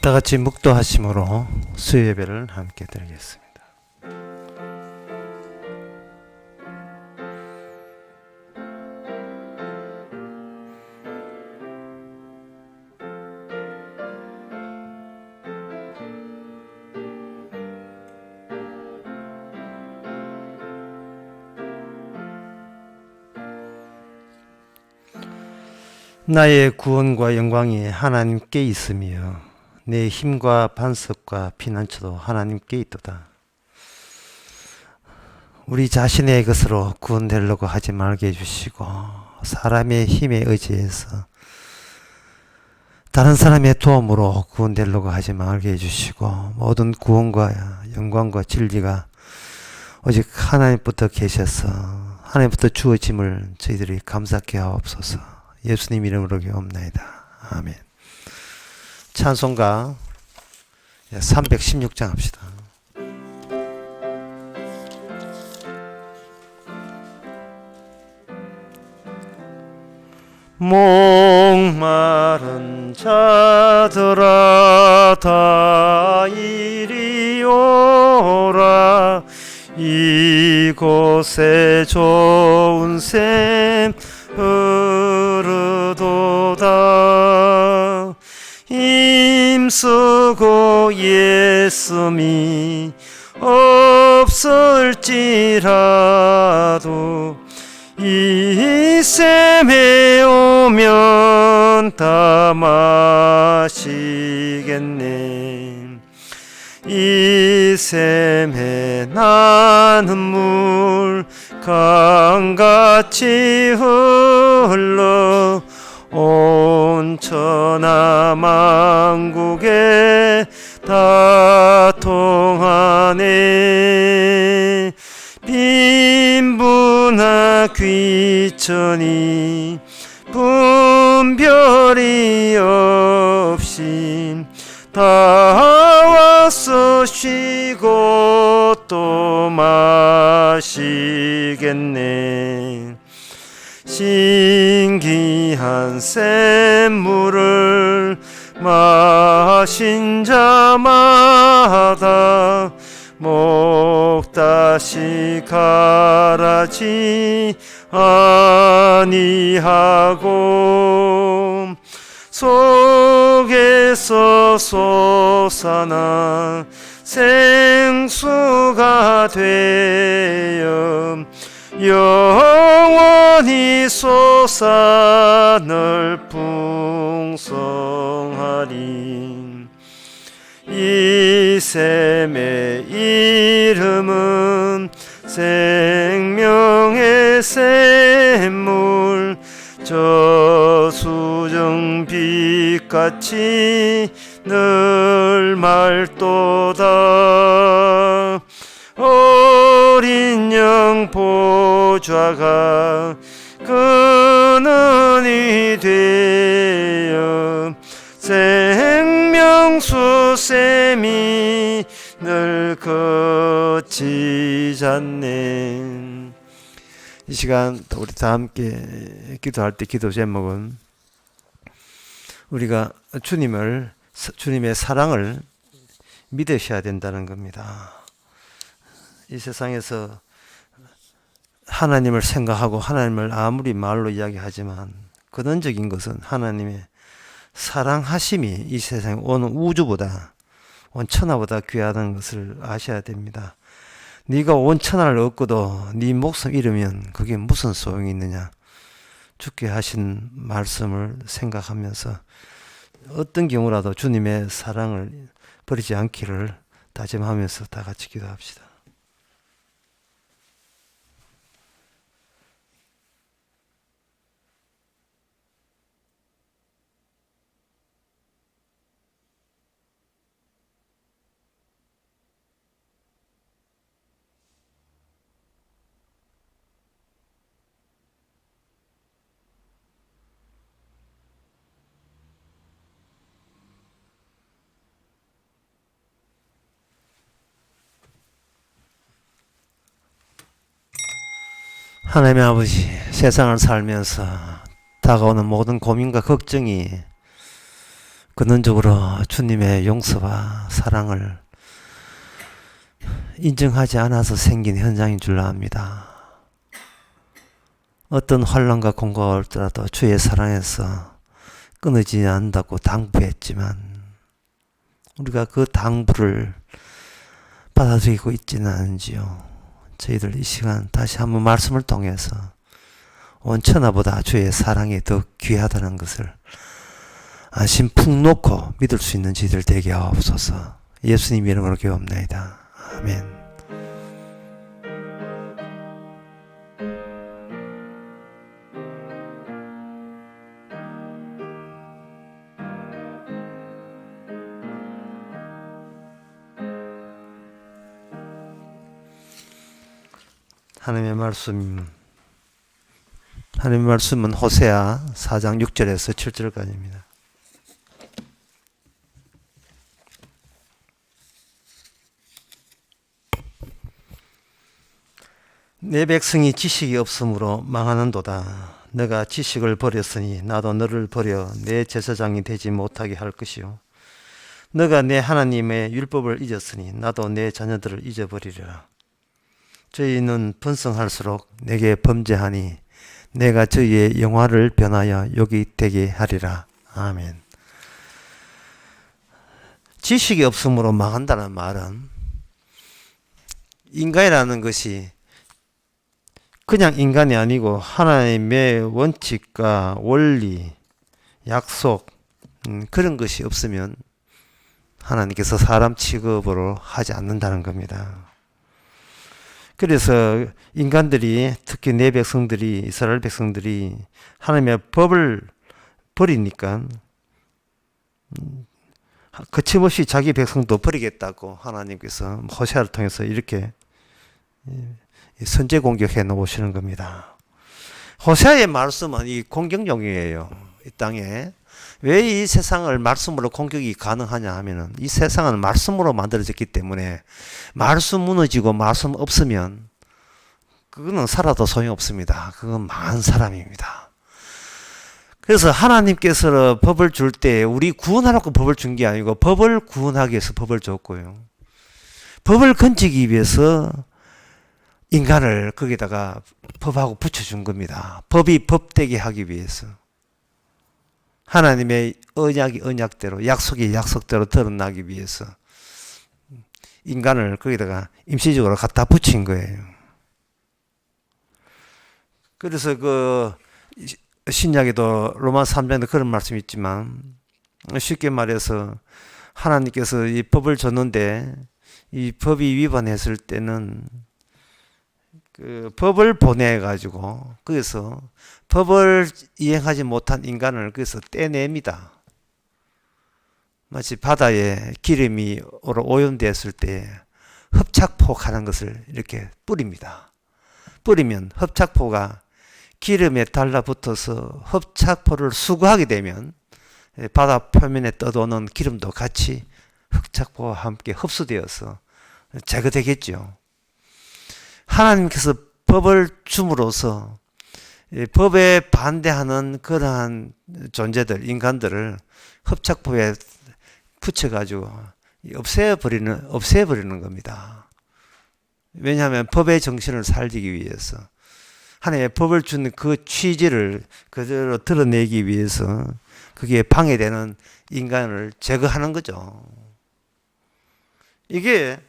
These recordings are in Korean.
다 같이 묵도하심으로 수요 예배를 함께 드리겠습니다. 나의 구원과 영광이 하나님께 있으며 내 힘과 반석과 피난처도 하나님께 있도다. 우리 자신의 것으로 구원되려고 하지 말게 해주시고 사람의 힘에 의지해서 다른 사람의 도움으로 구원되려고 하지 말게 해주시고 모든 구원과 영광과 진리가 오직 하나님부터 계셔서 하나님부터 주어짐을 저희들이 감사케 하옵소서. 예수님 이름으로 기도합나이다. 아멘. 찬송가 316장 합시다. 목마른 자들아 다 이리 오라. 이곳에 좋은 샘 흐르도다. 힘쓰고 예수미 없을지라도 이 샘에 오면 다 마시겠네. 이 샘에 나는 물 강같이 흘러 온 천하만국에 다 통하네. 빈부나 귀천이 분별이 없이 다 와서 쉬고 또 마시겠네. 신기한 샘물을 마신 자마다 목 다시 가라지 아니하고 속에서 솟아나 생수가 되어 영원히 솟아 늘 풍성하리. 이 샘의 이름은 생명의 샘물. 저수정빛같이 늘 맑도다. 어린 양 보좌가 그늘이 되어 생명수 샘이 늘 거치잖네. 이 시간 우리 다 함께 기도할 때 기도 제목은 우리가 주님의 사랑을 믿으셔야 된다는 겁니다. 이 세상에서 하나님을 생각하고 하나님을 아무리 말로 이야기하지만 근원적인 것은 하나님의 사랑하심이 이 세상에 온 우주보다 온 천하보다 귀하다는 것을 아셔야 됩니다. 네가 온 천하를 얻고도 네 목숨 잃으면 그게 무슨 소용이 있느냐. 주께 하신 말씀을 생각하면서 어떤 경우라도 주님의 사랑을 버리지 않기를 다짐하면서 다 같이 기도합시다. 하나님의 아버지, 세상을 살면서 다가오는 모든 고민과 걱정이 근원적으로 주님의 용서와 사랑을 인정하지 않아서 생긴 현상인 줄 압니다. 어떤 환난과 공고가 올더라도 주의 사랑에서 끊어지지 않는다고 당부했지만 우리가 그 당부를 받아들이고 있지는 않은지요. 저희들 이 시간 다시 한번 말씀을 통해서 온 천하보다 주의 사랑이 더 귀하다는 것을 안심 푹 놓고 믿을 수 있는 저희들 되게 하옵소서. 예수님 이름으로 기도합나이다. 아멘. 하나님의 말씀은 호세아 4장 6절에서 7절까지입니다. 내 백성이 지식이 없으므로 망하는도다. 너가 지식을 버렸으니 나도 너를 버려 내 제사장이 되지 못하게 할 것이요. 너가 내 하나님의 율법을 잊었으니 나도 내 자녀들을 잊어버리리라. 저희는 번성할수록 내게 범죄하니 내가 저희의 영화를 변하여 욕이 되게 하리라. 아멘. 지식이 없으므로 망한다는 말은 인간이라는 것이 그냥 인간이 아니고 하나님의 원칙과 원리, 약속 그런 것이 없으면 하나님께서 사람 취급으로 하지 않는다는 겁니다. 그래서 인간들이 특히 내 백성들이 이스라엘 백성들이 하나님의 법을 버리니까 거침없이 자기 백성도 버리겠다고 하나님께서 호세아를 통해서 이렇게 선제 공격해 놓으시는 겁니다. 호세아의 말씀은 이 공격용이에요. 이 땅에 왜 이 세상을 말씀으로 공격이 가능하냐 하면은 이 세상은 말씀으로 만들어졌기 때문에 말씀 무너지고 말씀 없으면 그거는 살아도 소용없습니다. 그건 망한 사람입니다. 그래서 하나님께서 법을 줄 때 우리 구원하라고 법을 준 게 아니고 법을 구원하기 위해서 법을 줬고요. 법을 건지기 위해서 인간을 거기다가 법하고 붙여준 겁니다. 법이 법되게 하기 위해서. 하나님의 언약이 언약대로, 약속이 약속대로 드러나기 위해서 인간을 거기다가 임시적으로 갖다 붙인 거예요. 그래서 그 신약에도 로마 3장에 그런 말씀이 있지만 쉽게 말해서 하나님께서 이 법을 줬는데 이 법이 위반했을 때는 그 법을 보내가지고 거기서 법을 이행하지 못한 인간을 거기서 떼냅니다. 마치 바다에 기름이 오염되었을 때 흡착포하는 것을 이렇게 뿌립니다. 뿌리면 흡착포가 기름에 달라붙어서 흡착포를 수거하게 되면 바다 표면에 떠도는 기름도 같이 흡착포와 함께 흡수되어서 제거되겠죠. 하나님께서 법을 줌으로써 법에 반대하는 그러한 존재들, 인간들을 흡착포에 붙여가지고 없애버리는 겁니다. 왜냐하면 법의 정신을 살리기 위해서 하나님의 법을 준 그 취지를 그대로 드러내기 위해서 그게 방해되는 인간을 제거하는 거죠. 이게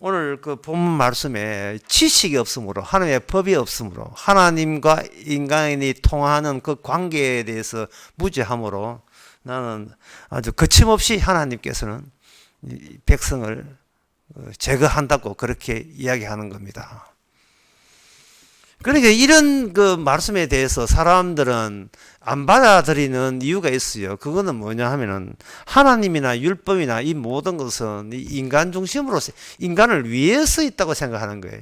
오늘 그 본문 말씀에 지식이 없으므로 하나님의 법이 없으므로 하나님과 인간이 통하는 그 관계에 대해서 무지함으로 나는 아주 거침없이 하나님께서는 백성을 제거한다고 그렇게 이야기하는 겁니다. 그러니까 이런 그 말씀에 대해서 사람들은 안 받아들이는 이유가 있어요. 그거는 뭐냐 하면은 하나님이나 율법이나 이 모든 것은 인간 중심으로 인간을 위해서 있다고 생각하는 거예요.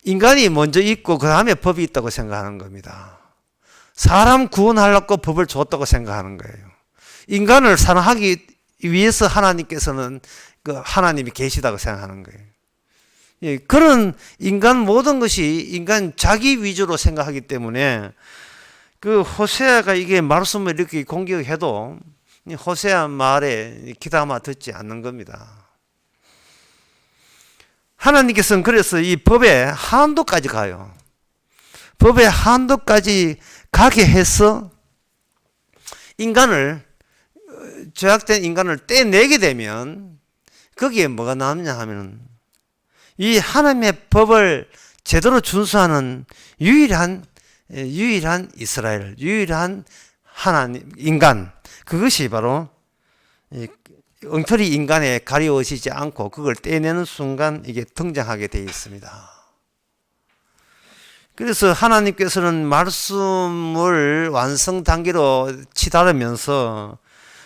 인간이 먼저 있고 그 다음에 법이 있다고 생각하는 겁니다. 사람 구원하려고 법을 줬다고 생각하는 거예요. 인간을 사랑하기 위해서 하나님께서는 그 하나님이 계시다고 생각하는 거예요. 예, 그런 인간 모든 것이 인간 자기 위주로 생각하기 때문에 그 호세아가 이게 말씀을 이렇게 공격해도 호세아 말에 귀담아 듣지 않는 겁니다. 하나님께서는 그래서 이 법의 한도까지 가요. 법의 한도까지 가게 해서 인간을, 죄악된 인간을 떼내게 되면 거기에 뭐가 남냐 하면 이 하나님의 법을 제대로 준수하는 유일한 이스라엘, 유일한 하나님, 인간, 그것이 바로 엉터리 인간에 가려워지지 않고 그걸 떼내는 순간 이게 등장하게 되어 있습니다. 그래서 하나님께서는 말씀을 완성 단계로 치달으면서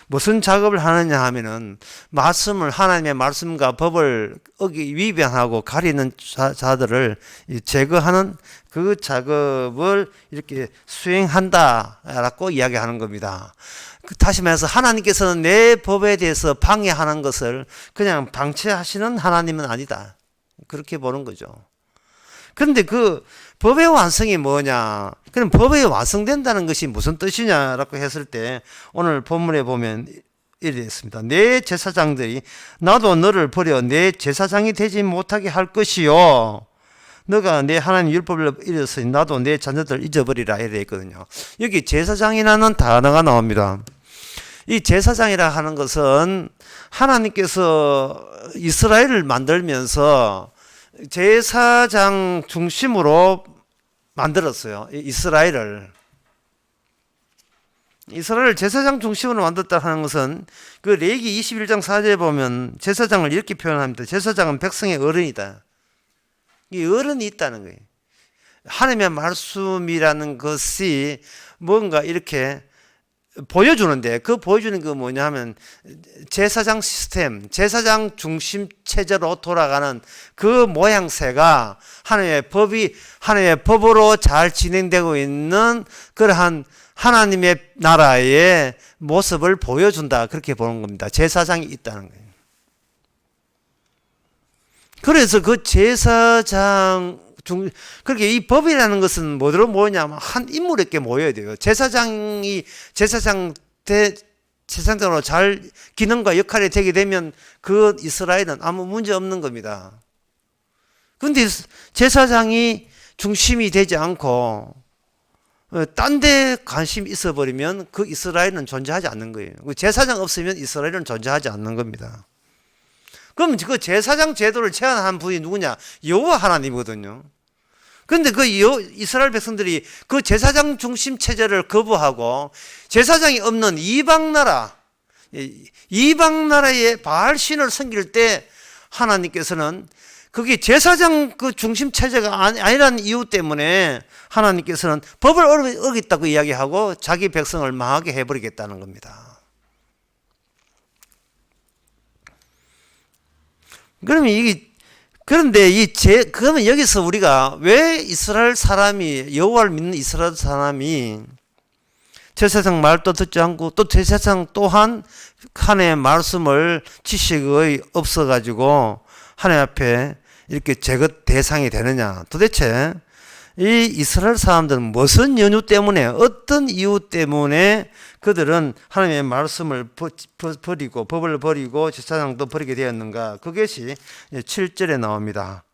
무슨 작업을 하느냐 하면은 말씀을, 하나님의 말씀과 법을 위반하고 가리는 자들을 제거하는 그 작업을 이렇게 수행한다라고 이야기하는 겁니다. 다시 말해서 하나님께서는 내 법에 대해서 방해하는 것을 그냥 방치하시는 하나님은 아니다, 그렇게 보는 거죠. 그런데 그 법의 완성이 뭐냐? 그럼 법이 완성된다는 것이 무슨 뜻이냐라고 했을 때 오늘 본문에 보면 이래 있습니다. 내 제사장들이 나도 너를 버려 내 제사장이 되지 못하게 할 것이요, 너가 내 하나님 율법을 잃었으니 나도 내 자녀들을 잊어버리라 이래 있거든요. 여기 제사장이라는 단어가 나옵니다. 이 제사장이라 하는 것은 하나님께서 이스라엘을 만들면서 제사장 중심으로 만들었어요. 이스라엘을 제사장 중심으로 만들었다 하는 것은 그 레위기 21장 4절에 보면 제사장을 이렇게 표현합니다. 제사장은 백성의 어른이다. 이 어른이 있다는 거예요. 하나님의 말씀이라는 것이 뭔가 이렇게 보여주는데, 그 보여주는 거 뭐냐 하면 제사장 시스템, 제사장 중심 체제로 돌아가는 그 모양새가 하나님의 법으로 잘 진행되고 있는 그러한 하나님의 나라의 모습을 보여준다, 그렇게 보는 겁니다. 제사장이 있다는 거예요. 그래서 그 그렇게 이 법이라는 것은 뭐로 모이냐면 한 인물에게 모여야 돼요. 제사장이 제사장으로 잘 기능과 역할이 되게 되면 그 이스라엘은 아무 문제 없는 겁니다. 그런데 제사장이 중심이 되지 않고 딴 데 관심이 있어버리면 그 이스라엘은 존재하지 않는 거예요. 제사장 없으면 이스라엘은 존재하지 않는 겁니다. 그럼 그 제사장 제도를 제안한 분이 누구냐? 여호와 하나님이거든요. 그런데 그 이스라엘 백성들이 그 제사장 중심 체제를 거부하고 제사장이 없는 이방 나라의 바알 신을 섬길 때 하나님께서는 그게 제사장 그 중심 체제가 아니라는 이유 때문에 하나님께서는 법을 어겼다고 이야기하고 자기 백성을 망하게 해버리겠다는 겁니다. 그러면 여기서 우리가 왜 여호와를 믿는 이스라엘 사람이 제사장 말도 듣지 않고 또 제사장 또한 하나님의 말씀을 지식의 없어가지고 하나님 앞에 이렇게 제거 대상이 되느냐? 도대체 이 이스라엘 사람들은 무슨 연유 때문에, 어떤 이유 때문에 그들은 하나님의 말씀을 버리고 법을 버리고 제사장도 버리게 되었는가? 그것이 7절에 나옵니다.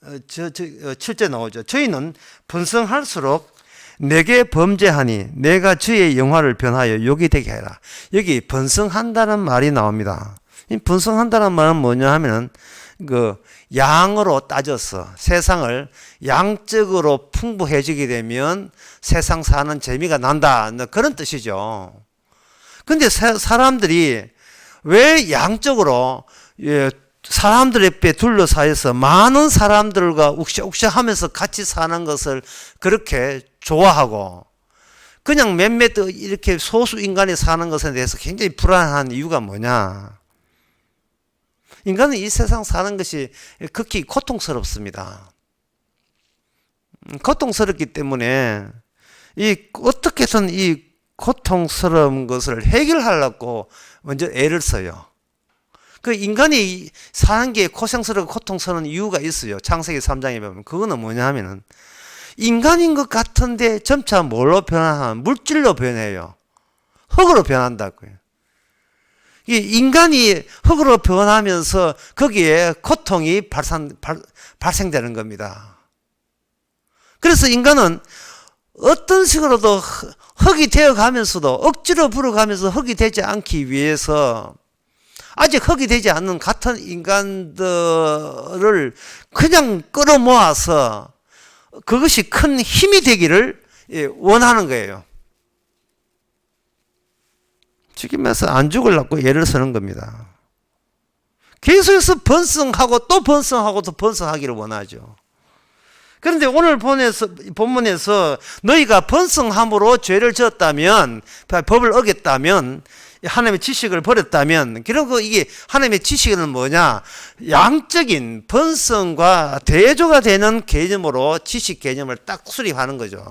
7절에 나오죠. 저희는 번성할수록 내게 범죄하니 내가 주의 영화를 변하여 욕이 되게 해라. 여기 번성한다는 말이 나옵니다. 이 번성한다는 말은 뭐냐 하면 양으로 따져서 세상을 양적으로 풍부해지게 되면 세상 사는 재미가 난다, 그런 뜻이죠. 근데 사람들이 왜 양적으로 사람들 옆에 둘러싸여서 많은 사람들과 욱셔욱셔하면서 같이 사는 것을 그렇게 좋아하고 그냥 몇몇 이렇게 소수 인간이 사는 것에 대해서 굉장히 불안한 이유가 뭐냐? 인간은 이 세상 사는 것이 극히 고통스럽습니다. 고통스럽기 때문에 어떻게 해서는 이 고통스러운 것을 해결하려고 먼저 애를 써요. 그 인간이 사는 게 고생스럽고 고통스러운 이유가 있어요. 창세기 3장에 보면. 그거는 뭐냐 하면은 인간인 것 같은데 점차 뭘로 변화하면 물질로 변해요. 흙으로 변한다고요. 이 인간이 흙으로 변하면서 거기에 고통이 발생되는 겁니다. 그래서 인간은 어떤 식으로도 흙이 되어가면서도 억지로 불어가면서 흙이 되지 않기 위해서 아직 흙이 되지 않는 같은 인간들을 그냥 끌어모아서 그것이 큰 힘이 되기를 원하는 거예요. 죽이면서 안 죽으려고 예를 쓰는 겁니다. 계속해서 번성하고 또 번성하고 또 번성하기를 원하죠. 그런데 오늘 본문에서 너희가 번성함으로 죄를 지었다면, 법을 어겼다면, 하나님의 지식을 버렸다면, 그리고 이게 하나님의 지식은 뭐냐? 양적인 번성과 대조가 되는 개념으로 지식 개념을 딱 수립하는 거죠.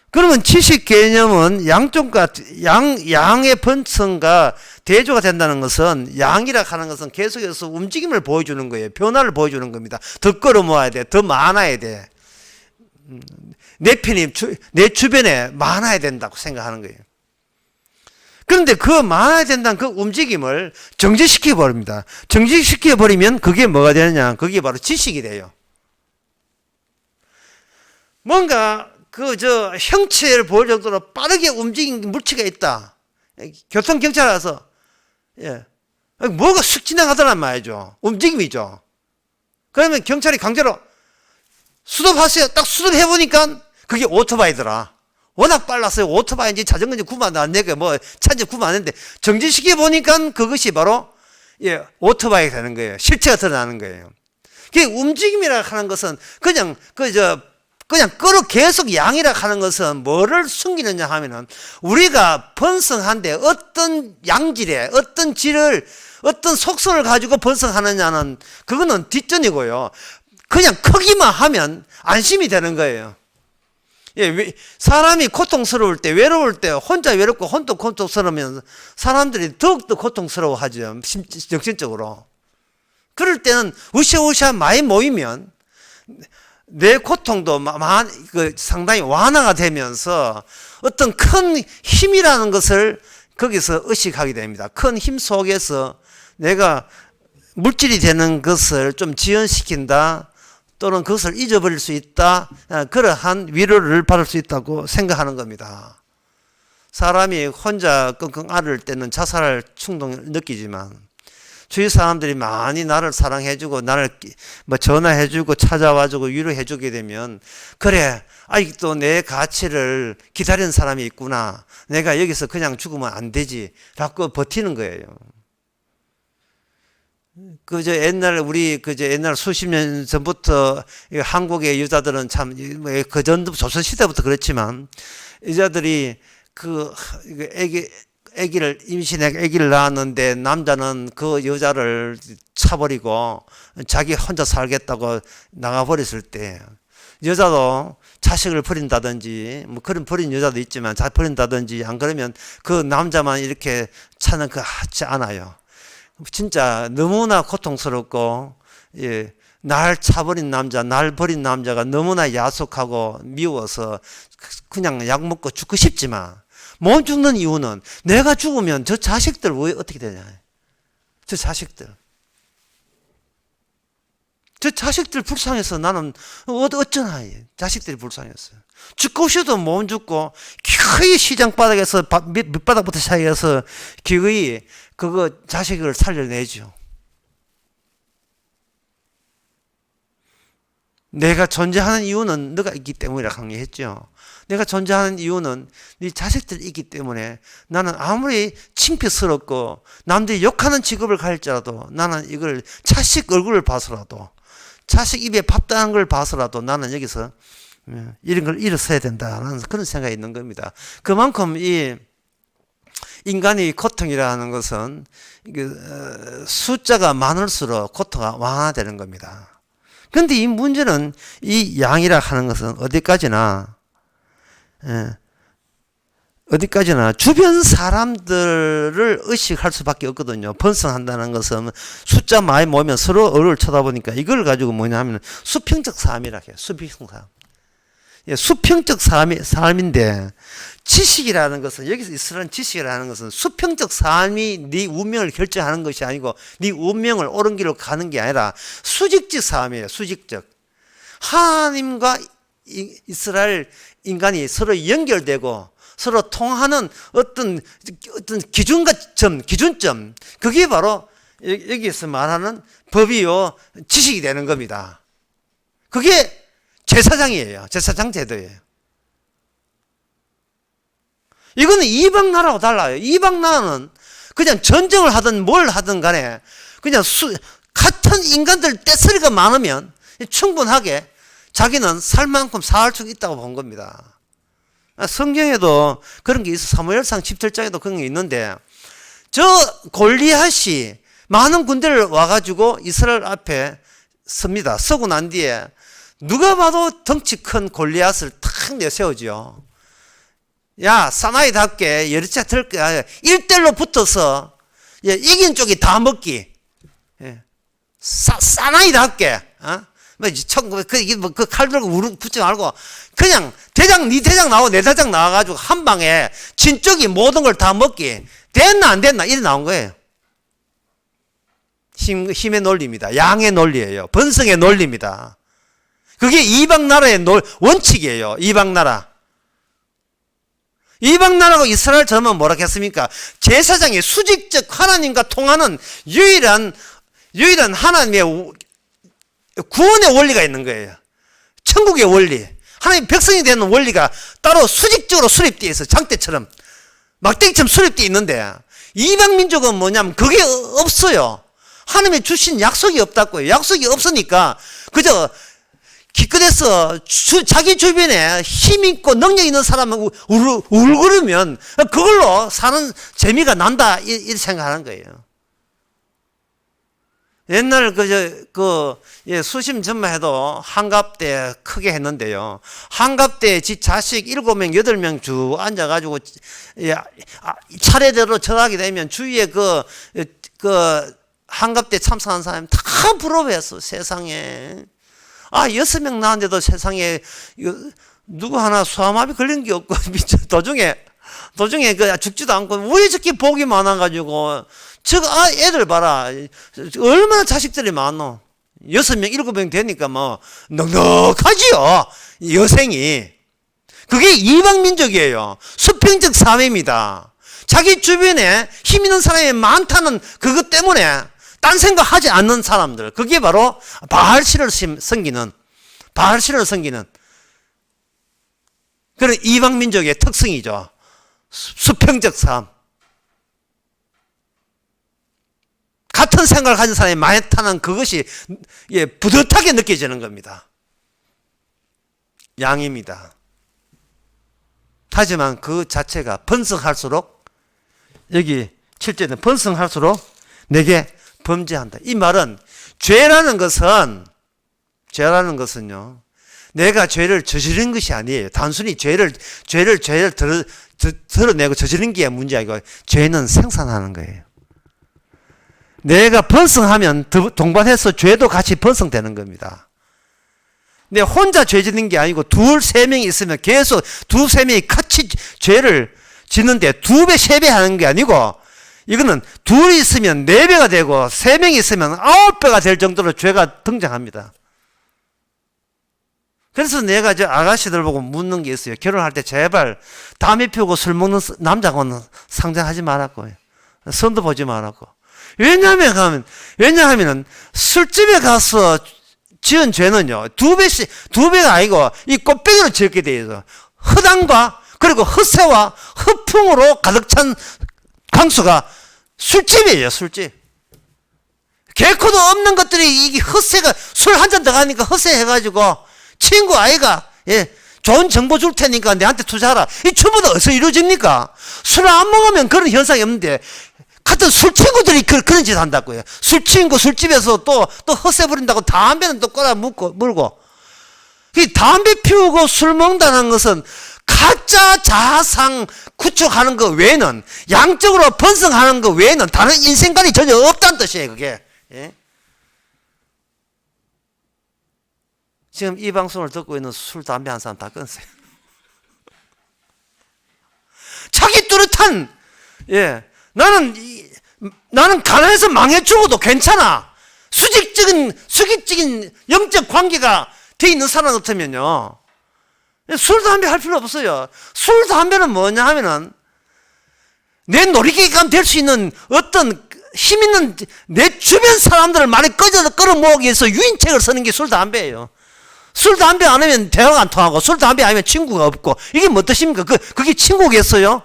그러면 지식 개념은 양의 번성과 대조가 된다는 것은, 양이라 하는 것은 계속해서 움직임을 보여주는 거예요. 변화를 보여주는 겁니다. 더 끌어모아야 돼. 더 많아야 돼. 내 편이 내 주변에 많아야 된다고 생각하는 거예요. 그런데 그 많아야 된다는 그 움직임을 정지시켜 버립니다. 정지시켜 버리면 그게 뭐가 되느냐? 그게 바로 지식이 돼요. 뭔가 형체를 보일 정도로 빠르게 움직이는 물체가 있다. 교통경찰 와서, 뭐가 쑥 지나가더란 말이죠. 움직임이죠. 그러면 경찰이 강제로 수습하세요. 딱 수습해보니까 그게 오토바이더라. 워낙 빨랐어요. 오토바이인지 자전거인지 구분 안 되고, 차인지 구분 안 했는데, 정지시켜보니까 그것이 바로, 오토바이가 되는 거예요. 실체가 드러나는 거예요. 그게 움직임이라 하는 것은 그냥 계속 양이라 하는 것은 뭐를 숨기느냐 하면은 우리가 번성한데 어떤 양질의 어떤 질을 어떤 속성을 가지고 번성하느냐는 그거는 뒷전이고요. 그냥 크기만 하면 안심이 되는 거예요. 사람이 고통스러울 때, 외로울 때, 혼자 외롭고 혼자 고통스러우면 사람들이 더욱더 고통스러워하죠. 정신적으로. 그럴 때는 으쌰으쌰 많이 모이면 내 고통도 상당히 완화가 되면서 어떤 큰 힘이라는 것을 거기서 의식하게 됩니다. 큰 힘 속에서 내가 물질이 되는 것을 좀 지연시킨다, 또는 그것을 잊어버릴 수 있다, 그러한 위로를 받을 수 있다고 생각하는 겁니다. 사람이 혼자 끙끙 앓을 때는 자살할 충동을 느끼지만 주위 사람들이 많이 나를 사랑해주고 나를 전화해주고 찾아와주고 위로해주게 되면, 그래, 아직도 내 가치를 기다리는 사람이 있구나, 내가 여기서 그냥 죽으면 안 되지 라고 버티는 거예요. 옛날 수십 년 전부터 한국의 여자들은 참, 그전도 조선시대부터 그렇지만, 여자들이 임신해 아기를 낳았는데 남자는 그 여자를 차버리고 자기 혼자 살겠다고 나가버렸을 때, 여자도 자식을 버린다든지, 그런 버린 여자도 있지만, 버린다든지, 안 그러면 그 남자만 이렇게 차는 거 같지 않아요. 진짜 너무나 고통스럽고, 날 차버린 남자, 날 버린 남자가 너무나 야속하고 미워서 그냥 약 먹고 죽고 싶지만, 못 죽는 이유는 내가 죽으면 저 자식들 왜 어떻게 되냐. 저 자식들 불쌍해서 나는 어쩌나. 자식들이 불쌍해서. 죽고 싶어도 못 죽고 기어이 시장바닥에서 밑바닥부터 시작해서 기어이 그거 자식을 살려내죠. 내가 존재하는 이유는 너가 있기 때문이라 강조했죠. 내가 존재하는 이유는 네 자식들이 있기 때문에 나는 아무리 창피스럽고 남들이 욕하는 직업을 가질지라도 나는 이걸 자식 얼굴을 봐서라도, 자식 입에 밥 따는 걸 봐서라도 나는 여기서 이런 걸 일어서야 된다는 그런 생각이 있는 겁니다. 그만큼 이 인간의 고통이라는 것은 숫자가 많을수록 고통이 완화되는 겁니다. 그런데 이 문제는 이 양이라 하는 것은 어디까지나 어디까지나 주변 사람들을 의식할 수밖에 없거든요. 번성한다는 것은 숫자 많이 모이면 서로 얼굴 쳐다보니까 이걸 가지고 뭐냐 하면 수평적 삶이라고 해요. 수평적 삶. 예, 수평적 삶인데 지식이라는 것은, 여기서 이스라엘 지식이라는 것은 수평적 삶이 네 운명을 결정하는 것이 아니고 네 운명을 옳은 길로 가는 게 아니라 수직적 삶이에요. 수직적. 하나님과 이스라엘 인간이 서로 연결되고 서로 통하는 어떤 기준점, 그게 바로 여기에서 말하는 법이요, 지식이 되는 겁니다. 그게 제사장이에요. 제사장 제도예요. 이거는 이방 나라하고 달라요. 이방 나라는 그냥 전쟁을 하든 뭘 하든 간에 그냥 같은 인간들 떼쓰리가 많으면 충분하게 자기는 살 만큼 살 수 있다고 본 겁니다. 성경에도 그런 게 있어. 사무엘상 17장에도 그런 게 있는데, 저 골리앗이 많은 군대를 와가지고 이스라엘 앞에 섭니다. 서고 난 뒤에 누가 봐도 덩치 큰 골리앗을 탁 내세우죠. 야, 사나이답게 여리차 들 거야. 1대1로 붙어서 이긴 쪽이 다 먹기. 사나이답게. 그 칼 들고 붙지 말고 그냥 네 대장 나오고 내 대장 나와가지고 한 방에 진쪽이 모든 걸 다 먹기. 됐나 안 됐나 이래 나온 거예요. 힘의 논리입니다. 양의 논리예요. 번성의 논리입니다. 그게 이방 나라의 원칙이에요. 이방 나라. 이방 나라고 이스라엘 전은 뭐라 했습니까? 제사장이 수직적 하나님과 통하는 유일한 하나님의 구원의 원리가 있는 거예요. 천국의 원리. 하나님 백성이 되는 원리가 따로 수직적으로 수립되어 있어요. 장대처럼. 막대기처럼 수립되어 있는데, 이방 민족은 뭐냐면 그게 없어요. 하나님이 주신 약속이 없다고요. 약속이 없으니까 그저 기껏해서 자기 주변에 힘 있고 능력 있는 사람은 울그르면 그걸로 사는 재미가 난다, 이렇게 생각하는 거예요. 옛날 수심 전만 해도 한갑 때 크게 했는데요. 한갑 때 지 자식 7명, 8명 쭉 앉아가지고 차례대로 절하게 되면 주위에 한갑 때 참석한 사람이 다 부러워했어, 세상에. 6명 나왔는데도 세상에 누구 하나 소아마비 걸린 게 없고, 도중에 죽지도 않고 왜 저렇게 복이 많아가지고. 애들 봐라. 얼마나 자식들이 많노. 6명, 7명 되니까 뭐, 넉넉하지요. 여생이. 그게 이방민족이에요. 수평적 사회입니다. 자기 주변에 힘 있는 사람이 많다는 그것 때문에 딴 생각 하지 않는 사람들. 그게 바로 바알신을 섬기는 그런 이방민족의 특성이죠. 수평적 삶. 같은 생각을 가진 사람이 많다는 그것이 뿌듯하게 느껴지는 겁니다. 양입니다. 하지만 그 자체가 번성할수록, 여기 7절에는 번성할수록 내게 범죄한다. 이 말은 죄라는 것은요, 내가 죄를 저지른 것이 아니에요. 단순히 죄를 드러내고 저지른 게 문제 아니고, 죄는 생산하는 거예요. 내가 번성하면 동반해서 죄도 같이 번성되는 겁니다. 근데 혼자 죄 짓는 게 아니고 2-3명이 있으면 계속 2-3명이 같이 죄를 짓는데 2배, 3배 하는 게 아니고, 이거는 2이 있으면 4배가 되고 3명이 있으면 9배가 될 정도로 죄가 등장합니다. 그래서 내가 저 아가씨들 보고 묻는 게 있어요. 결혼할 때 제발 담배 피우고 술 먹는 남자하고는 상정하지 말았고, 선도 보지 말았고. 왜냐하면 술집에 가서 지은 죄는요, 2배가 아니고 이 꽃배기로 지었게 되어 있어. 허당과 그리고 헛새와 허풍으로 가득 찬 강수가 술집이에요, 술집. 개코도 없는 것들이 이게 헛새가 술 한 잔 더 가니까 헛새 해가지고 친구 아이가 좋은 정보 줄 테니까 내한테 투자하라. 이 전부 다 어디서 이루어집니까? 술 안 먹으면 그런 현상이 없는데, 같은 술 친구들이 그런 짓 한다고요. 술 친구, 술집에서 또 헛새 부린다고 담배는 또 꼬라 물고. 이 담배 피우고 술 먹는다는 것은 가짜 자아상 구축하는 거 외에는, 양적으로 번성하는 거 외에는 다른 인생관이 전혀 없다는 뜻이에요, 그게. 예? 지금 이 방송을 듣고 있는 술, 담배 한 사람 다 끊으세요. 자기 뚜렷한, 예, 나는 가난해서 망해 죽어도 괜찮아. 수직적인 영적 관계가 돼 있는 사람 같으면요, 술, 담배 할 필요 없어요. 술, 담배는 뭐냐 하면은, 내 놀이기감 될 수 있는 어떤 힘 있는 내 주변 사람들을 많이 끌어모으기 위해서 유인책을 쓰는 게 술, 담배예요. 술, 담배 안 하면 대화가 안 통하고, 술, 담배 안 하면 친구가 없고, 이게 뭐 뜻입니까? 그게 친구겠어요?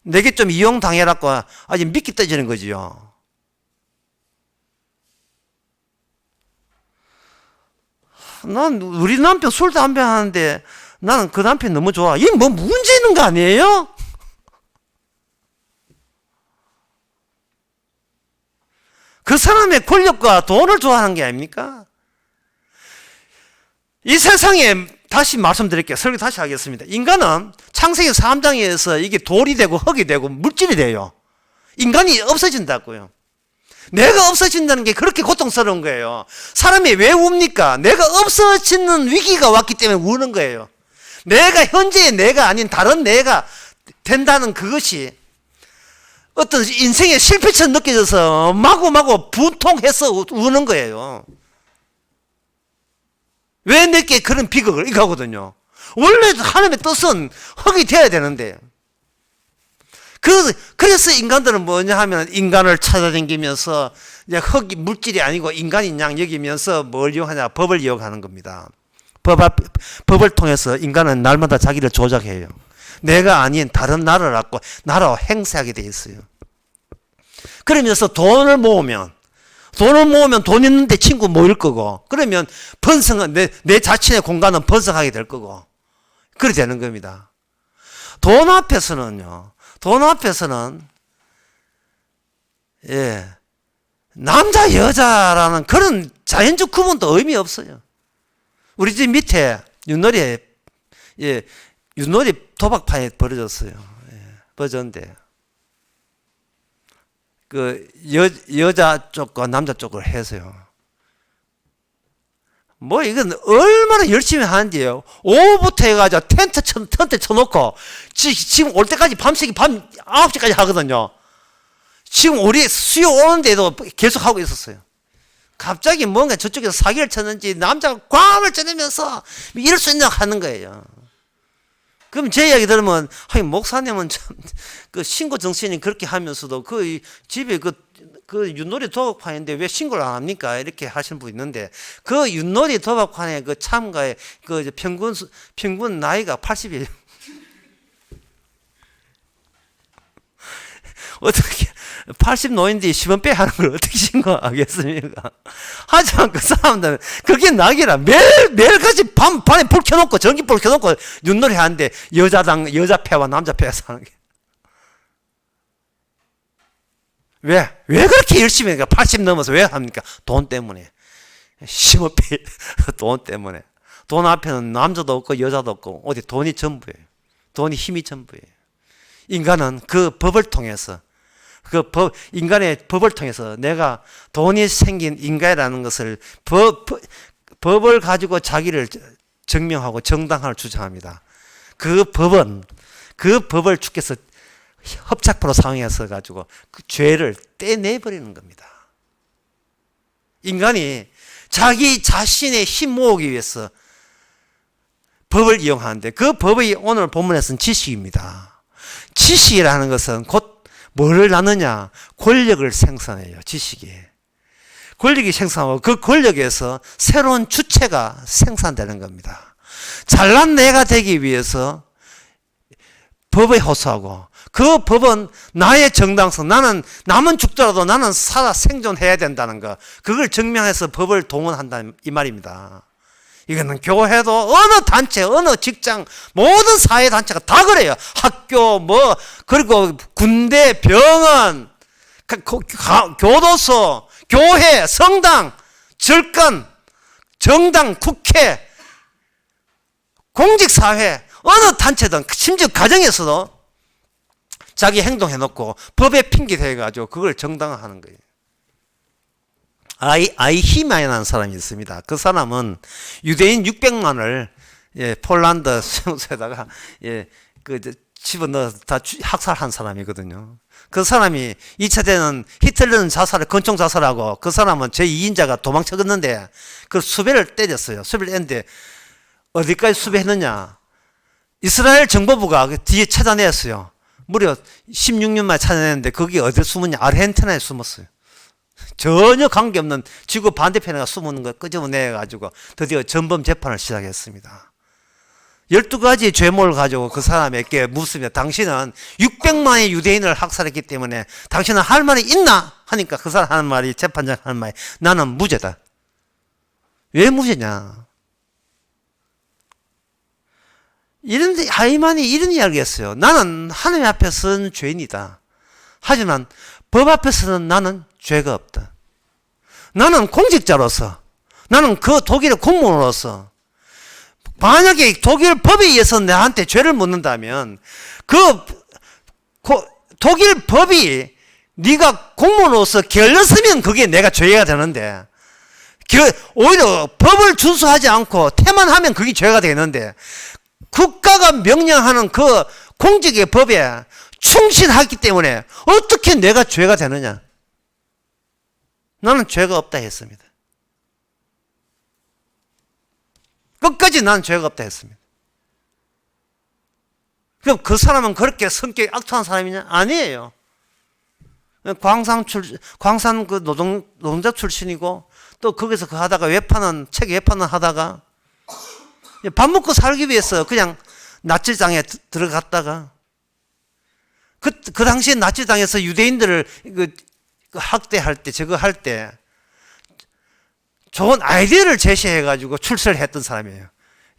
내게 좀 이용당해라고 아직 믿기 떠지는 거지요. 난 우리 남편 술, 담배 하는데 나는 그 남편 너무 좋아. 이게 뭐 문제 있는 거 아니에요? 그 사람의 권력과 돈을 좋아하는 게 아닙니까? 이 세상에, 다시 말씀드릴게요. 설교 다시 하겠습니다. 인간은 창세기 3장에서 이게 돌이 되고 흙이 되고 물질이 돼요. 인간이 없어진다고요. 내가 없어진다는 게 그렇게 고통스러운 거예요. 사람이 왜 웁니까? 내가 없어지는 위기가 왔기 때문에 우는 거예요. 내가 현재의 내가 아닌 다른 내가 된다는 그것이 어떤 인생의 실패처럼 느껴져서 마구마구 분통해서 우는 거예요. 왜 내게 그런 비극을? 이거거든요. 원래 하나님의 뜻은 흙이 되어야 되는데. 그래서 인간들은 뭐냐 하면 인간을 찾아다니면서 이제 흙이 물질이 아니고 인간인 양 여기면서 뭘 이용하냐? 법을 이용하는 겁니다. 법을 통해서 인간은 날마다 자기를 조작해요. 내가 아닌 다른 나를 갖고 나로 행세하게 돼 있어요. 그러면서 돈을 모으면 돈 있는데 친구 모일 거고, 그러면 번성은 내 자신의 공간은 번성하게 될 거고, 그렇게 되는 겁니다. 돈 앞에서는 예, 남자 여자라는 그런 자연적 구분도 의미 없어요. 우리 집 밑에 윷놀이 도박판이 벌어졌어요. 예, 벌어졌는데 그 여자 쪽과 남자 쪽을 해서요. 뭐 이건 얼마나 열심히 하는데요. 오후부터 해가지고 텐트 쳐놓고 지금 올 때까지 밤 9시까지 하거든요. 지금 우리 수요 오는데도 계속 하고 있었어요. 갑자기 뭔가 저쪽에서 사기를 쳤는지 남자가 꽝을 쩌내면서 이럴 수 있나 하는 거예요. 그럼 제 이야기 들으면, 하긴 목사님은 참, 그 신고 정신이 그렇게 하면서도 그 집에 그 윷놀이 도박판인데 왜 신고를 안 합니까? 이렇게 하시는 분 있는데, 그 윷놀이 도박판에 그 참가의 그 평균 나이가 80이에요. 어떻게, 80 노인들이 10원 빼 하는 걸 어떻게 신고하겠습니까? 하지만 그 사람들은 그게 낙이라 매일같이 밤에 불 켜놓고 전기불 켜놓고 윷놀이 하는데 여자 패와 남자 패에서 하는 게. 왜 그렇게 열심히 해요? 80 넘어서 왜 합니까? 돈 때문에. 10원 빼, 돈 때문에. 돈 앞에는 남자도 없고 여자도 없고 어디 돈이 전부예요. 돈이 힘이 전부예요. 인간은 그 법을 통해서 인간의 법을 통해서 내가 돈이 생긴 인간이라는 것을 법을 가지고 자기를 증명하고 정당화를 주장합니다. 그 법을 주께서 협착포로 사용해서 가지고 그 죄를 떼내버리는 겁니다. 인간이 자기 자신의 힘 모으기 위해서 법을 이용하는데, 그 법이 오늘 본문에서는 지식입니다. 지식이라는 것은 곧 뭐를 낳느냐? 권력을 생산해요. 지식이. 권력이 생산하고 그 권력에서 새로운 주체가 생산되는 겁니다. 잘난 내가 되기 위해서 법에 호소하고, 그 법은 나의 정당성, 나는 남은 죽더라도 나는 살아 생존해야 된다는 거, 그걸 증명해서 법을 동원한다 이 말입니다. 이거는 교회도 어느 단체, 어느 직장, 모든 사회단체가 다 그래요. 학교, 그리고 군대, 병원, 교도소, 교회, 성당, 절간, 정당, 국회, 공직사회, 어느 단체든 심지어 가정에서도 자기 행동해놓고 법에 핑계 대가지고 그걸 정당화하는 거예요. 아이히만이라는 사람이 있습니다. 그 사람은 유대인 600만을 폴란드 수용소에다가 집어넣어 다 학살한 사람이거든요. 그 사람이 2차 대전 히틀러는 권총 자살하고 그 사람은 제2인자가 도망쳤는데 그 수배를 때렸어요. 수배를 했는데 어디까지 수배했느냐? 이스라엘 정보부가 뒤에 찾아냈어요. 무려 16년 만에 찾아냈는데 거기 어디에 숨었냐? 아르헨티나에 숨었어요. 전혀 관계없는 지구 반대편에 숨은 거 끄집어내가지고 드디어 전범 재판을 시작했습니다. 12가지 죄목을 가지고 그 사람에게 묻습니다. 당신은 600만의 유대인을 학살했기 때문에 당신은 할 말이 있나? 하니까 그 사람 하는 말이, 재판장 하는 말이, 나는 무죄다. 왜 무죄냐? 하이만이 이런 이야기를 했어요. 나는 하나님 앞에서는 죄인이다. 하지만 법 앞에서는 나는 죄가 없다. 나는 공직자로서, 나는 그 독일의 공무원으로서 만약에 독일 법에 의해서 나한테 죄를 묻는다면 독일 법이 네가 공무원으로서 결렸으면 그게 내가 죄가 되는데 오히려 법을 준수하지 않고 태만하면 그게 죄가 되는데 국가가 명령하는 그 공직의 법에 충실하기 때문에 어떻게 내가 죄가 되느냐? 나는 죄가 없다 했습니다. 끝까지 나는 죄가 없다 했습니다. 그럼 그 사람은 그렇게 성격이 악독한 사람이냐? 아니에요. 광산 그 노동자 출신이고 또 거기서 그 하다가 책 외판을 하다가 밥 먹고 살기 위해서 그냥 나치당에 들어갔다가 그 당시에 나치당에서 유대인들을 학대할 때, 저거 할 때 좋은 아이디어를 제시해가지고 출세를 했던 사람이에요.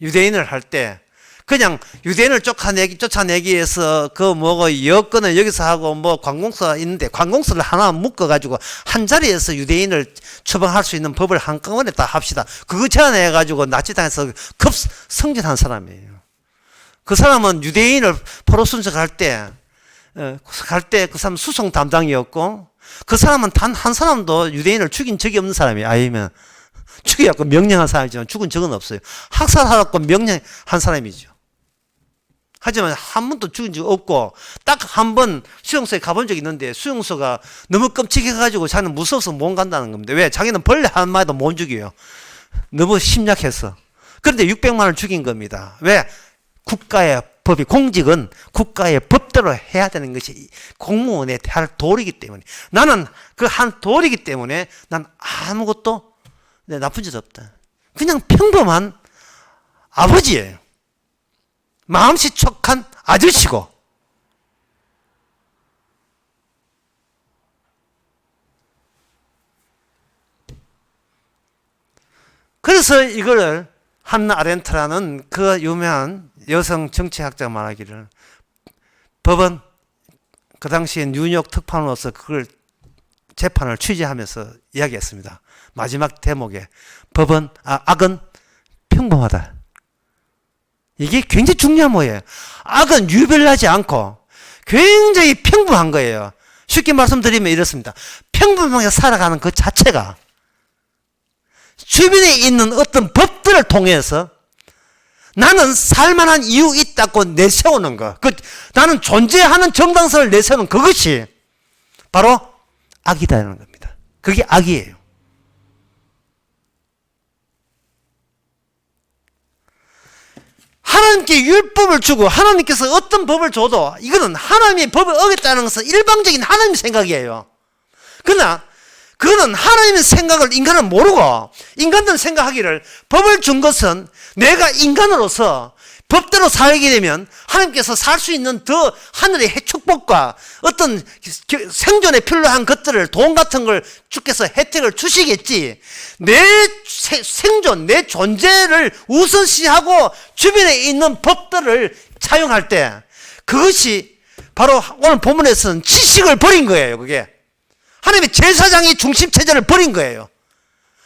유대인을 할 때 그냥 유대인을 쫓아내기 위해서 여건은 여기서 하고 관공서가 있는데 관공서를 하나 묶어가지고 한 자리에서 유대인을 처방할 수 있는 법을 한꺼번에 다 합시다. 그거 제안해가지고 나치당에서 급성진한 사람이에요. 그 사람은 유대인을 포로 순직할 때 그 사람 수송 담당이었고 그 사람은 단 한 사람도 유대인을 죽인 적이 없는 사람이에요. 아니면 죽여갖고 명령한 사람이지만 죽은 적은 없어요. 학살하라고 명령한 사람이죠. 하지만 한 번도 죽인 적 없고 딱 한 번 수용소에 가본 적이 있는데 수용소가 너무 끔찍해가지고 자기는 무서워서 못 간다는 겁니다. 왜? 자기는 벌레 한 마리도 못 죽여요. 너무 심약해서. 그런데 600만을 죽인 겁니다. 왜? 국가의 법이, 공직은 국가의 법대로 해야 되는 것이 공무원의 할 도리이기 때문에 나는 그 한 도리이기 때문에 난 아무것도 나쁜 짓 없다. 그냥 평범한 아버지예요. 마음씨 촉한 아저씨고 그래서 이거를 한나 아렌트라는 그 유명한 여성 정치학자가 말하기를 법은 그 당시에 뉴욕 특파원으로서 그걸 재판을 취재하면서 이야기했습니다. 마지막 대목에 악은 평범하다. 이게 굉장히 중요한 거예요. 악은 유별나지 않고 굉장히 평범한 거예요. 쉽게 말씀드리면 이렇습니다. 평범하게 살아가는 그 자체가 주변에 있는 어떤 법들을 통해서 나는 살만한 이유 있다고 내세우는 거, 나는 존재하는 정당성을 내세우는 그것이 바로 악이다라는 겁니다. 그게 악이에요. 하나님께 율법을 주고 하나님께서 어떤 법을 줘도 이거는 하나님의 법을 어겼다는 것은 일방적인 하나님의 생각이에요. 그러나 그거는 하나님의 생각을 인간은 모르고 인간들은 생각하기를 법을 준 것은 내가 인간으로서 법대로 살게 되면 하나님께서 살 수 있는 더 하늘의 축복과 어떤 생존에 필요한 것들을 돈 같은 걸 주께서 혜택을 주시겠지. 내 생존, 내 존재를 우선시하고 주변에 있는 법들을 차용할 때 그것이 바로 오늘 본문에서는 지식을 버린 거예요. 그게 하나님의 제사장이 중심체제를 버린 거예요.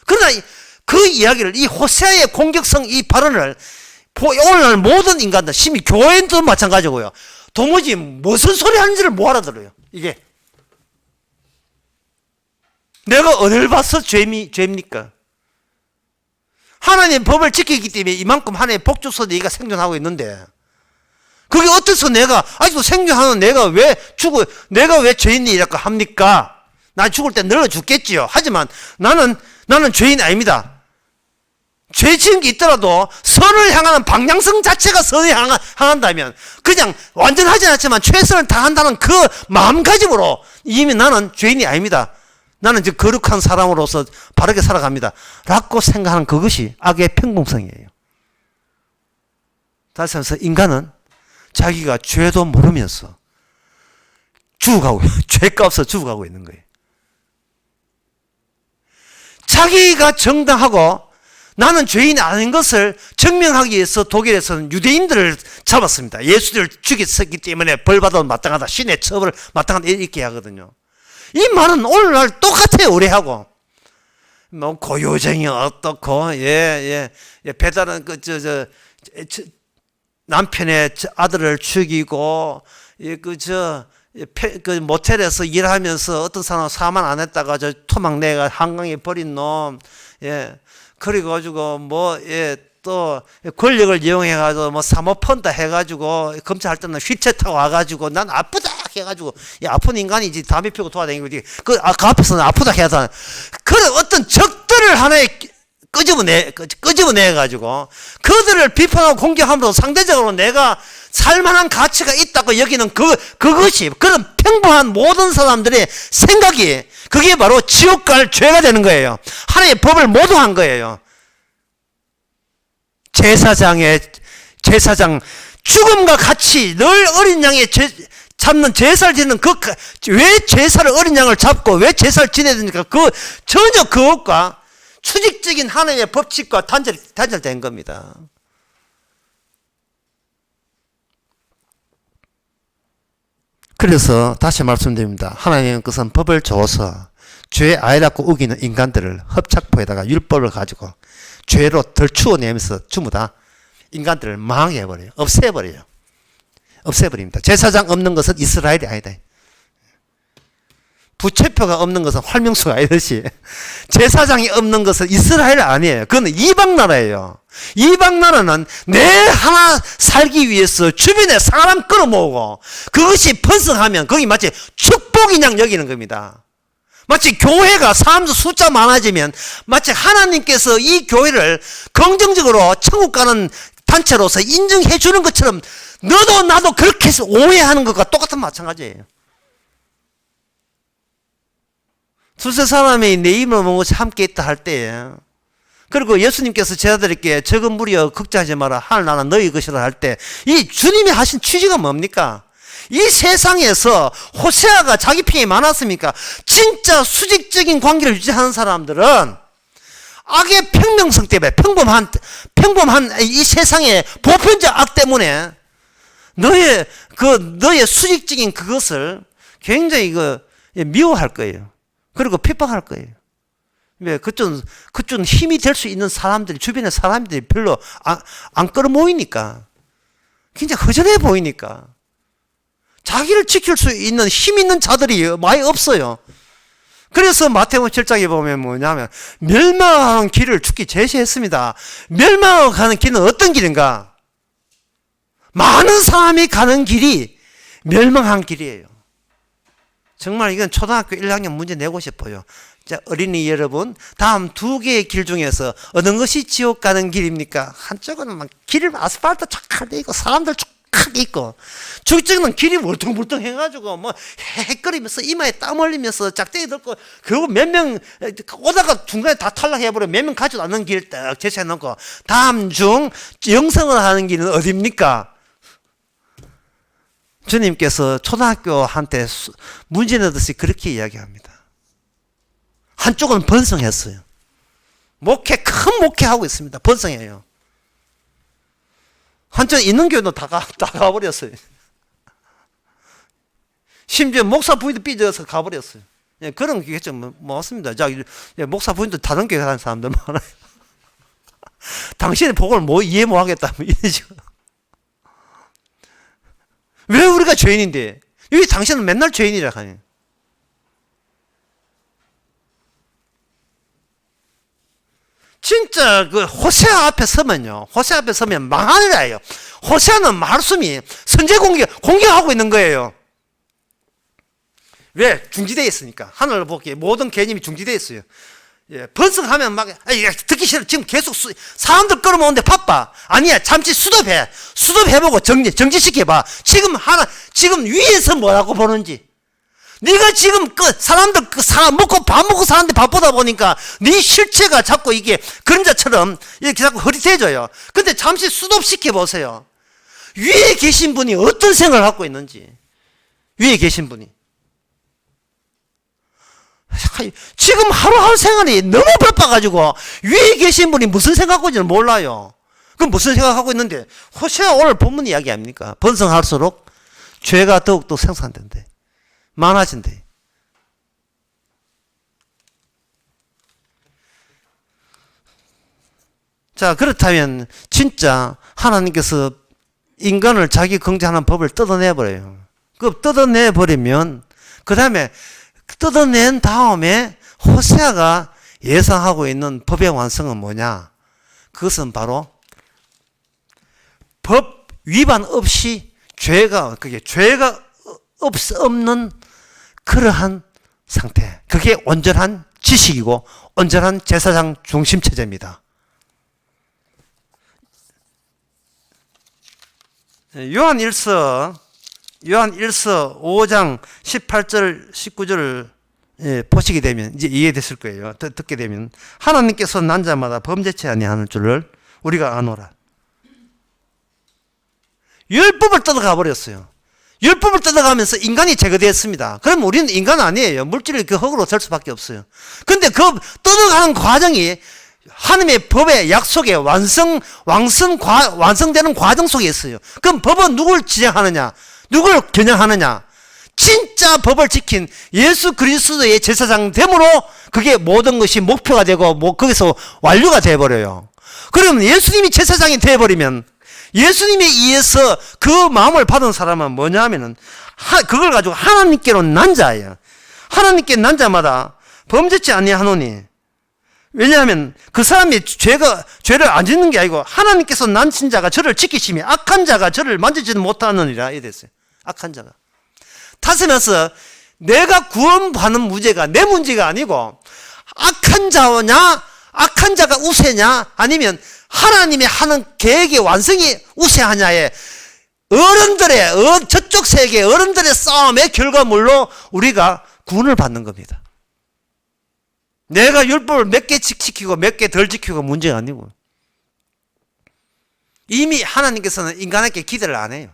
그러나 그 이야기를 이 호세아의 공격성 이 발언을 오늘날 모든 인간들, 심히 교회도 마찬가지고요. 도무지 무슨 소리 하는지를 못 알아들어요. 이게 내가 어딜 봐서 죄입니까? 하나님의 법을 지키기 때문에 이만큼 하나님의 복주서 네가 생존하고 있는데, 그게 어때서 내가 아직도 생존하는 내가 왜 죄인이 이렇게 합니까? 나 죽을 때 늙어 죽겠지요. 하지만 나는 죄인 아닙니다. 죄 지은 게 있더라도 선을 향하는 방향성 자체가 선을 향한다면, 그냥 완전하지 않지만 최선을 다한다는 그 마음가짐으로 이미 나는 죄인이 아닙니다. 나는 이제 거룩한 사람으로서 바르게 살아갑니다. 라고 생각하는 그것이 악의 평범성이에요. 다시 말해서 인간은 자기가 죄도 모르면서 죽어가고, 죄값없어 죽어가고 있는 거예요. 자기가 정당하고 나는 죄인이 아닌 것을 증명하기 위해서 독일에서는 유대인들을 잡았습니다. 예수를 죽였기 때문에 벌받아도 마땅하다. 신의 처벌을 마땅하다. 이렇게 하거든요. 이 말은 오늘날 똑같아요. 우리하고. 뭐, 고요정이 어떻고, 배달은 남편의 아들을 죽이고, 모텔에서 일하면서 어떤 사람 사만 안 했다가 토막 내가 한강에 버린 놈, 그래가지고 또 권력을 이용해가지고 사모펀다 해가지고 검찰할 때는 휠체어 타고 와가지고 난 아프다 해가지고, 아픈 인간이지 담배 피우고 돌아다니고 그 앞에서는 아프다 해야 하는 그런 어떤 적들을 하나에 끄집어내가지고 그들을 비판하고 공격함으로 상대적으로 내가 살만한 가치가 있다고 여기는 그것이 그런 평범한 모든 사람들의 생각이, 그게 바로 지옥 갈 죄가 되는 거예요. 하나님의 법을 모독한 거예요. 제사장 죽음과 같이 늘 어린 양의 잡는 제사를 지는 왜 제사를 어린 양을 잡고 왜 제사를 지내야 되니까 전혀 그것과 수직적인 하나님의 법칙과 단절된 겁니다. 그래서 다시 말씀드립니다. 하나님은 그것은 법을 줘서 죄 아니라고 우기는 인간들을 hợp착포에다가 율법을 가지고 죄로 덜추어내면서 전부 다 인간들을 망하게 해버려요. 없애버립니다. 제사장 없는 것은 이스라엘이 아니다. 부채표가 없는 것은 활명수가 아니듯이 제사장이 없는 것은 이스라엘 아니에요. 그건 이방 나라예요. 이방 나라는 내 하나 살기 위해서 주변에 사람 끌어모으고 그것이 번성하면 거기 마치 축복인 양 여기는 겁니다. 마치 교회가 사람들 숫자 많아지면 마치 하나님께서 이 교회를 긍정적으로 천국 가는 단체로서 인정해 주는 것처럼 너도 나도 그렇게 해서 오해하는 것과 똑같은 마찬가지예요. 두세 사람이 내 이름을 먹고 함께 있다 할 때에, 그리고 예수님께서 제자들에게 적은 무리여 걱정하지 마라 하늘 나라는 너희 것이라 할 때, 이 주님이 하신 취지가 뭡니까? 이 세상에서 호세아가 자기 평이 많았습니까? 진짜 수직적인 관계를 유지하는 사람들은 악의 평명성 때문에, 평범한 이 세상의 보편적 악 때문에 너의 수직적인 그것을 굉장히 미워할 거예요. 그리고 핍박할 거예요. 왜? 그쪽 힘이 될 수 있는 사람들이, 주변의 사람들이 별로 안 끌어모이니까. 굉장히 허전해 보이니까. 자기를 지킬 수 있는 힘 있는 자들이 많이 없어요. 그래서 마태복음 7장에 보면 뭐냐면, 멸망하는 길을 주께 제시했습니다. 멸망하는 길은 어떤 길인가? 많은 사람이 가는 길이 멸망한 길이에요. 정말 이건 초등학교 1학년 문제 내고 싶어요. 자, 어린이 여러분, 다음 두 개의 길 중에서 어느 것이 지옥 가는 길입니까? 한쪽은 막 길 아스팔트 쫙 돼 있고 사람들 쫙 있고, 저쪽은 길이 멀뚱멀뚱 해가지고 뭐 헥거리면서 이마에 땀 흘리면서 짝대기 들고, 그리고 몇 명 오다가 중간에 다 탈락해버려 몇 명 가지도 않는 길 딱 제시해놓고, 다음 중 영성을 하는 길은 어디입니까? 주님께서 초등학교한테 문제 내듯이 그렇게 이야기합니다. 한쪽은 번성했어요. 큰 목회하고 있습니다. 번성해요. 한쪽은 있는 교회도 다 가버렸어요. 심지어 목사 부인도 삐져서 가버렸어요. 그런 교회 좀 많습니다. 목사 부인도 다른 교회 가는 사람들 많아요. 당신의 복을 뭐 이해 못 하겠다. 뭐 이런 식으로. 왜 우리가 죄인인데? 여기 당신은 맨날 죄인이라 하니. 진짜 그 호세아 앞에 서면요. 호세아 앞에 서면 망하리라요. 호세아는 말씀이 선제 공격하고 있는 거예요. 왜? 중지되어 있으니까. 하늘을 보기에 모든 개념이 중지되어 있어요. 예, 번성하면 막, 듣기 싫어. 지금 계속 사람들 끌어모으는데 바빠. 아니야, 잠시 수습해. 수습해보고 정지시켜봐. 지금 위에서 뭐라고 보는지. 네가 지금 사람들 먹고 밥 먹고 사는데 바쁘다 보니까 네 실체가 자꾸 이게 그림자처럼 이렇게 자꾸 흐릿해져요. 근데 잠시 수습시켜 보세요. 위에 계신 분이 어떤 생각을 갖고 있는지. 위에 계신 분이. 지금 하루하루 생활이 너무 바빠가지고 위에 계신 분이 무슨 생각하고 있는지 몰라요. 그럼 무슨 생각하고 있는데 호세아 오늘 본문 이야기 아닙니까? 번성할수록 죄가 더욱더 생산된대. 많아진대. 자, 그렇다면 진짜 하나님께서 인간을 자기 긍정하는 법을 뜯어내버려요. 그 뜯어내버리면 그 다음에 뜯어낸 다음에 호세아가 예상하고 있는 법의 완성은 뭐냐? 그것은 바로 법 위반 없이 그게 죄가 없는 그러한 상태. 그게 온전한 지식이고 온전한 제사장 중심 체제입니다. 요한 1서 5장 18절 19절을 보시게 되면 이제 이해됐을 거예요. 듣게 되면 하나님께서 난 자마다 범죄치 아니하는 줄을 우리가 아노라. 율법을 뜯어가 버렸어요. 율법을 뜯어가면서 인간이 제거되었습니다. 그럼 우리는 인간 아니에요. 물질이 그 흙으로 될 수밖에 없어요. 근데 그 뜯어가는 과정이 하나님의 법의 약속의 완성되는 과정 속에 있어요. 그럼 법은 누굴 지향하느냐? 누굴 겨냥하느냐? 진짜 법을 지킨 예수 그리스도의 제사장 됨으로 그게 모든 것이 목표가 되고 거기서 완료가 되어버려요. 그러면 예수님이 제사장이 되어버리면 예수님에 의해서 그 마음을 받은 사람은 뭐냐 하면은 그걸 가지고 하나님께로 난 자예요. 하나님께 난 자마다 범죄치 아니하노니. 왜냐하면 그 사람이 죄를 안 짓는 게 아니고 하나님께서 난친 자가 저를 지키시며 악한 자가 저를 만지지는 못하느니라. 이래 됐어요. 악한 자가. 다스면서 내가 구원받는 문제가 내 문제가 아니고 악한 자냐 악한 자가 우세냐 아니면 하나님의 하는 계획의 완성이 우세하냐에 저쪽 세계 어른들의 싸움의 결과물로 우리가 구원을 받는 겁니다. 내가 율법을 몇 개 지키고 몇 개 덜 지키고 문제가 아니고 이미 하나님께서는 인간에게 기대를 안 해요.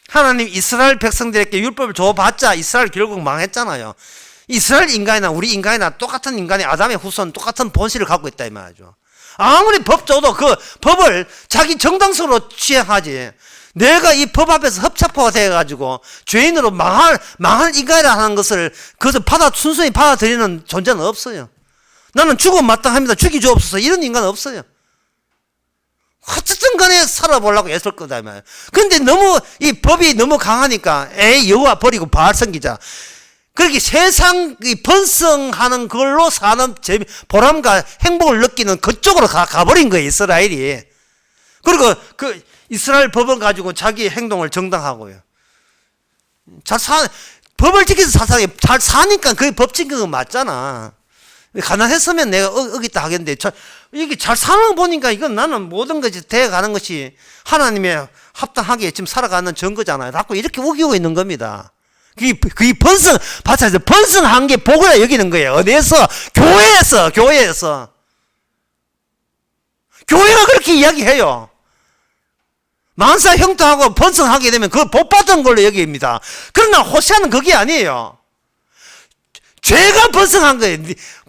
하나님 이스라엘 백성들에게 율법을 줘봤자 이스라엘 결국 망했잖아요. 이스라엘 인간이나 우리 인간이나 똑같은 인간이 아담의 후손 똑같은 본질을 갖고 있다 이 말이죠. 아무리 법 줘도 그 법을 자기 정당성으로 취행하지. 내가 이 법 앞에서 흡착포가 되어가지고 죄인으로 망할 인간이라는 것을 그것을 순수히 받아들이는 존재는 없어요. 나는 죽음 마땅합니다. 죽이 주옵소서. 이런 인간은 없어요. 어쨌든 간에 살아보려고 애쓸 거다 이 말이에요. 근데 이 법이 너무 강하니까 여호와 버리고 바알 섬기자. 그렇게 세상이 번성하는 걸로 사는 보람과 행복을 느끼는 그쪽으로 가버린 거예요, 이스라엘이. 그리고 그 이스라엘 법을 가지고 자기 행동을 정당하고요. 법을 지켜서 잘 사니까 그게 법 지킨 거 맞잖아. 가난했으면 내가 어깃다 하겠는데, 이게 잘 사는 거 보니까 이건 나는 모든 것이 돼가는 것이 하나님의 합당하게 지금 살아가는 증거잖아요. 자꾸 이렇게 우기고 있는 겁니다. 그게 번성한 게 복을 여기는 거예요. 어디에서? 교회에서. 교회가 그렇게 이야기해요. 만사 형통하고 번성하게 되면 그걸 복 받은 걸로 여깁니다. 그러나 호세아는 그게 아니에요. 죄가 번성한 거예요.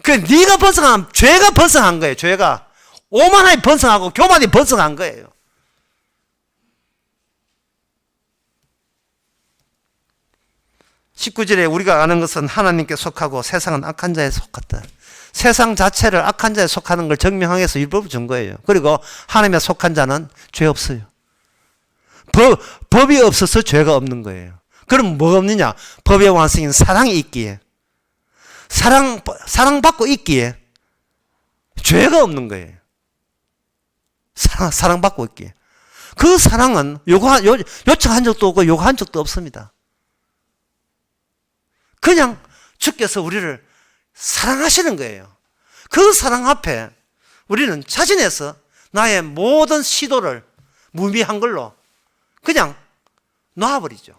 네가 번성한, 죄가 번성한 거예요. 죄가. 오만하게 번성하고 교만이 번성한 거예요. 19절에 우리가 아는 것은 하나님께 속하고 세상은 악한 자에 속했다. 세상 자체를 악한 자에 속하는 걸 증명하기 위해서 율법을 준 거예요. 그리고 하나님에 속한 자는 죄 없어요. 법이 없어서 죄가 없는 거예요. 그럼 뭐가 없느냐? 법의 완성인 사랑이 있기에, 사랑받고 있기에 죄가 없는 거예요. 사랑받고 있기에. 그 사랑은 요청한 적도 없고 요구한 적도 없습니다. 그냥 주께서 우리를 사랑하시는 거예요. 그 사랑 앞에 우리는 자진해서 나의 모든 시도를 무미한 걸로 그냥 놔버리죠.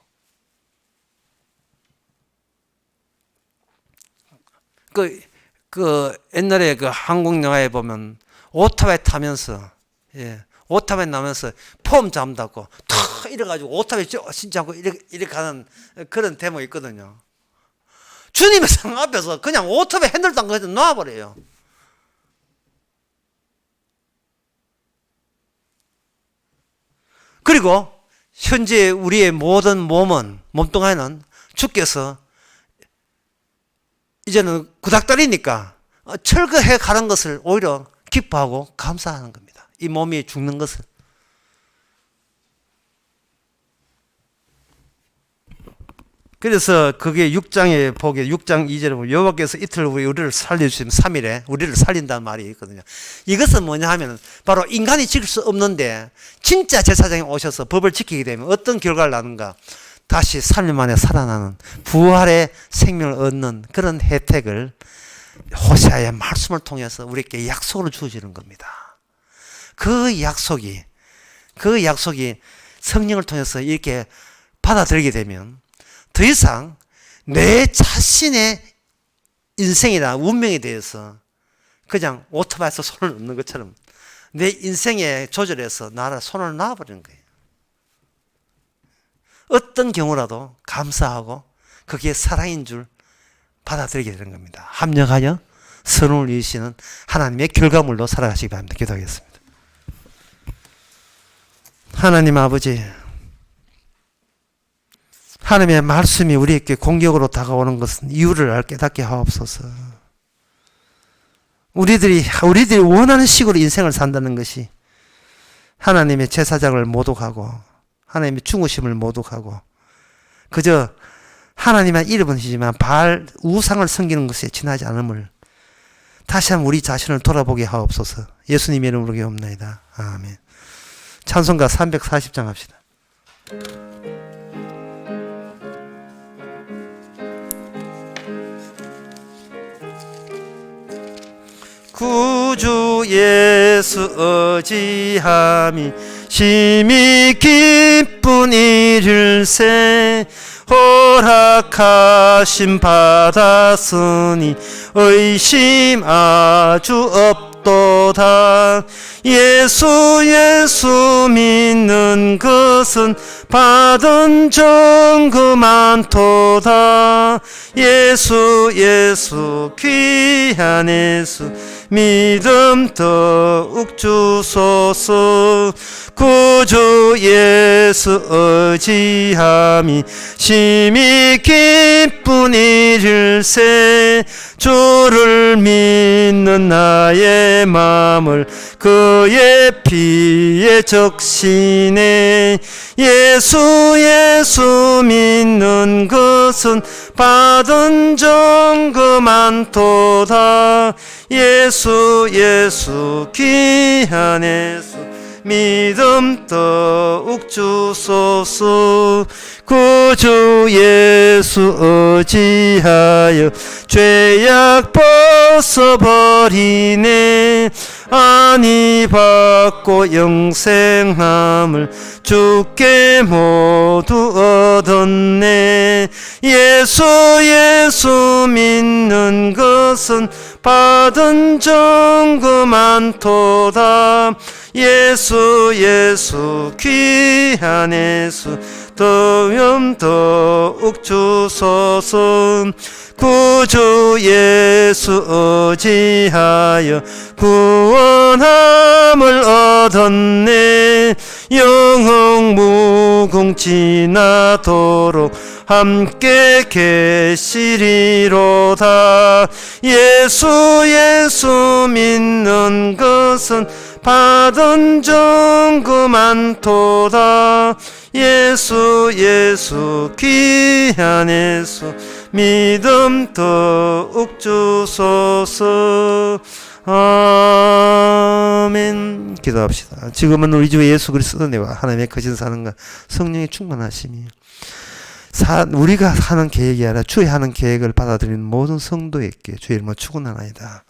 옛날에 한국 영화에 보면 오토바이 타면서, 오토바이 나면서 폼 잡다고 탁 이래가지고 오토바이 진짜 않고 이렇게 가는 그런 데모 있거든요. 주님의 상 앞에서 그냥 오토바이 핸들도 안 걸고 놔버려요. 그리고 현재 우리의 모든 몸뚱아리는 주께서 이제는 구닥다리니까 철거해 가는 것을 오히려 기뻐하고 감사하는 겁니다. 이 몸이 죽는 것을. 그래서 그게 6장에 보게 6장 2절에 보면 여호와께서 이틀 후에 우리를 살려주시면 3일에 우리를 살린다는 말이 있거든요. 이것은 뭐냐 하면 바로 인간이 지킬 수 없는데 진짜 제사장이 오셔서 법을 지키게 되면 어떤 결과를 낳는가? 다시 3일 만에 살아나는 부활의 생명을 얻는 그런 혜택을 호세아의 말씀을 통해서 우리에게 약속으로 주어지는 겁니다. 그 약속이 성령을 통해서 이렇게 받아들이게 되면 더 이상 내 자신의 인생이나 운명에 대해서 그냥 오토바이에서 손을 놓는 것처럼 내 인생에 조절해서 나를 손을 놔버리는 거예요. 어떤 경우라도 감사하고 그게 사랑인 줄 받아들이게 되는 겁니다. 합력하여 선을 이루시는 하나님의 결과물로 살아가시기 바랍니다. 기도하겠습니다. 하나님 아버지, 하나님의 말씀이 우리에게 공격으로 다가오는 것은 이유를 깨닫게 하옵소서. 우리들이 원하는 식으로 인생을 산다는 것이 하나님의 제사장을 모독하고 하나님의 중후심을 모독하고 그저 하나님의 이름은 지지만 바알 우상을 섬기는 것에 지나지 않음을 다시 한번 우리 자신을 돌아보게 하옵소서. 예수님의 이름으로 기도합니다. 아멘. 찬송가 340장 합시다. 구주 예수 의지함이 심히 기쁜 일일세 허락하심 받았으니 의심 아주 없도다. 예수 믿는 것은 받은 증거 많도다. 예수 귀한 예수 믿음 더욱 주소서. 구주 예수 의지함이 심히 기쁜 일일세 주를 믿는 나의 마음을 그의 피에 적시네. 예수 믿는 것은 받은 증거 많도다. 예수 귀한 예수 믿음 더욱 주소서. 구주 예수 의지하여 죄악 벗어버리네. 안위 받고 영생함을 주께 모두 얻었네. 예수 믿는 것은 받은 증거 많도다. 예수 귀한 예수 더욱 주소서. 구주 예수 의지하여 구원함을 얻었네. 영흥 태풍 지나도록 함께 계시리로다. 예수 믿는 것은 받은 종그 많도다. 예수 귀한 예수 믿음 더욱 주소서. 아멘. 기도합시다. 지금은 우리 주 예수 그리스도 내와 하나님의 거짓 사는과 성령의 충만하심이 우리가 하는 계획이 아니라 주의 하는 계획을 받아들이는 모든 성도에게 주의 이름으로 축원하나이다.